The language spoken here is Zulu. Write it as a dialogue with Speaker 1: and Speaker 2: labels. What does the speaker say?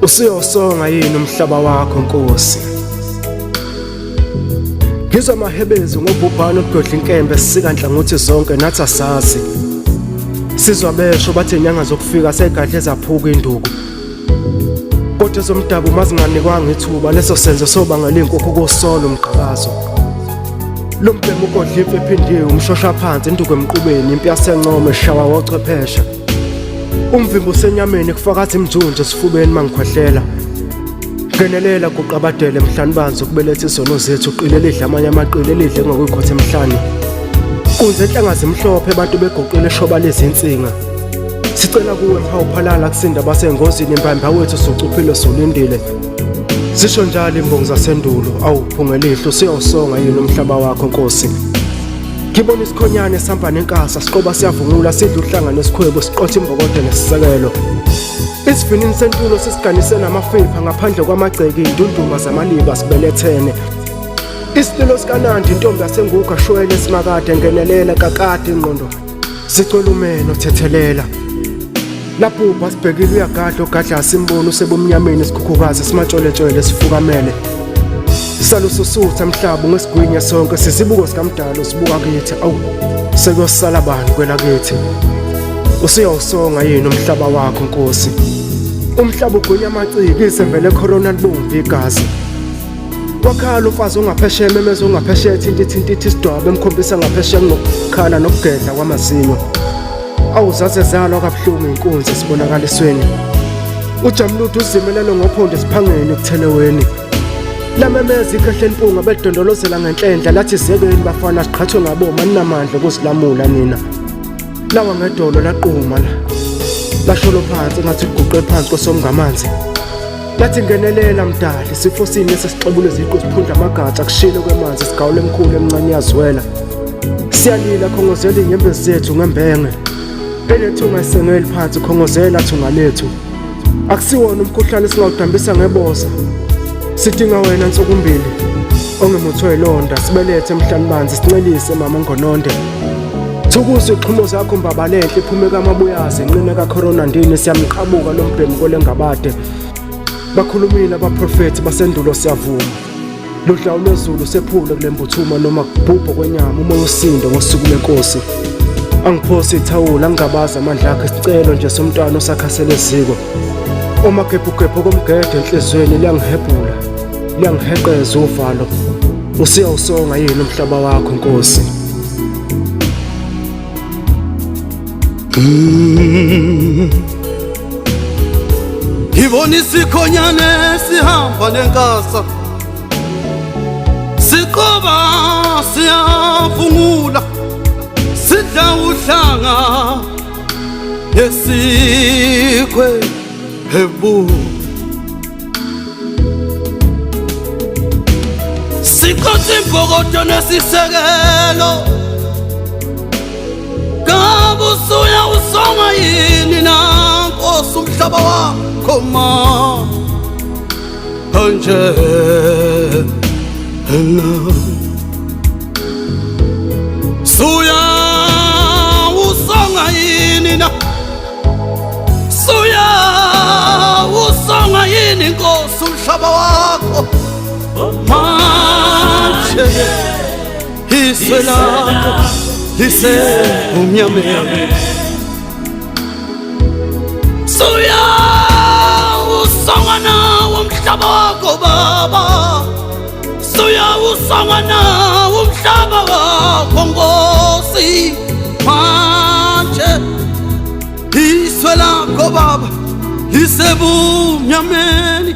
Speaker 1: Usiyosonga yini umhlaba wakho Nkosi? Ngizwa amahebezi ngobhubhane obgodla inkembe sisika nhlangothi zonke nathi asazi. Sizwa besho bathi inyanga zokufika segadle ezaphuka induku. Kodwa zomdabu mazinganikwanga ithuba leso senzo sobangela inkukhu kosolo umqhakazo. Lo mbhemu ugodla imfe ephindiwe umshosha phansi induku emqubeni impi yasencome eshawa wochwephesha. Umvimbo senyameni kufakaza imjunje sifubeni mangikhwehlela. Ngenelela kuqabadele emhlani banzi ukubeletha izono zethu uqilele idla amanye amaqile elidle ngokuyikhotha emhlani. Kunze enhlanga zimhlophe abantu begoqile eshoba lezinsinga. Sicela kuwe mphawuphalala kusinda basengozini impamba wethu socuphile solindile. Sisho njalo imbongi zasendulo awuphungela ihlo siyawusonga yini umhlaba wakho Nkosi. Ngibona isikhonyane sihamba nenkasa siqoba siyavungula sidla uhlanga nesikhwebo siqotha imbokodo nesisekelo. Isivinini sentulo sisiganise namafipha ngaphandle kwamagceke indunduma zamaliba sibelethene. Isililo sikaNandi intombi yasenguga shwele simakade ngenelela kakade ingqondo. Sicela umeno thethelela. Lapho basibhekile uyagadla ogadla simbono sebomnyameni isikhukhukazi simatshole sifukamele. Salususutha mhlaba ngesigwinya sonke sizibuko sikamdalo sibuka kithi awu sekuyosala bani kwela kithi. Usiyawusonga yini umhlaba wakho Nkosi? Umhlaba ugwinya amaciki isevele corona libomvu igazi. Wakhala umfazi ongaphesheya memeza ongaphesheya thinti isidwabe emkhombisa ngaphesheya nokukhala nokugedla kwamazinyo. Awuzaze zalwa kabuhlungu inkunzi sibonakalisweni. Ujamlutho uzimelele ngophondo siphangeni kutheleweni. Lamemeza ikhehle impunga bedondolozela ngenhlendla lathi zekeni bafana siqhathwe ngaboma ninamandla ukuzilamula nina. Lawa ngedolo laqhuma lasholo phansi ngathi uguqe phansi kwesomngamanzi. Lathi ngenelela mdali sifo sini sesixebule iziqu siphundla amagatsha kushile kwemanzi sigawule emkhulu emncane yazwela. Siyalila khongozela inyembezi zethu ngembenge. Elethunga isengeli phansi khongozela thunga lethu. Akusiwona umkhuhlane singawudambisa ngeboza. Sidinga wena nsukumbili ongemuthwe ilonda sibelethe emhlani banzi sincelise mama ngononde. Thukuza iqhumo zakho mbabalenhle iphume kamabuyazi inqine kaCorona ndini siyamqhabuka lo mbhemu kolengabade. Bakhulumile abaprofeti basendulo siyavuma. Ludlawu lwezulu sephule kulembuthuma noma kubhubho kwenyama umoya usinde ngosuku lenkosi. Angiphosi ithawula angabaza amandla akhe isicelo nje somntwana osakhasele eziko. Uma gebhugebhu komgede enhlizweni liyangihebhula liyangiheqeza uvalo. Usiyawusonga yini umhlaba wakho Nkosi?
Speaker 2: Ngibona isikhonyane sihamba nenkasa siqoba siyavungula sidla uhlanga yesikhwe hebu sikhothi imbokodo nesisekelo kabusuya usonga yini na Nkosi umhlaba wakho ma anje suya usonga yini na suya usonga yini Nkosi umhlaba wakho manje iswe lakho lise umnyameni suya usonga nawo umhlaba wakho baba suya usonga nawo umhlaba wakho Nkosi manje iswe lakho baba lise umnyameni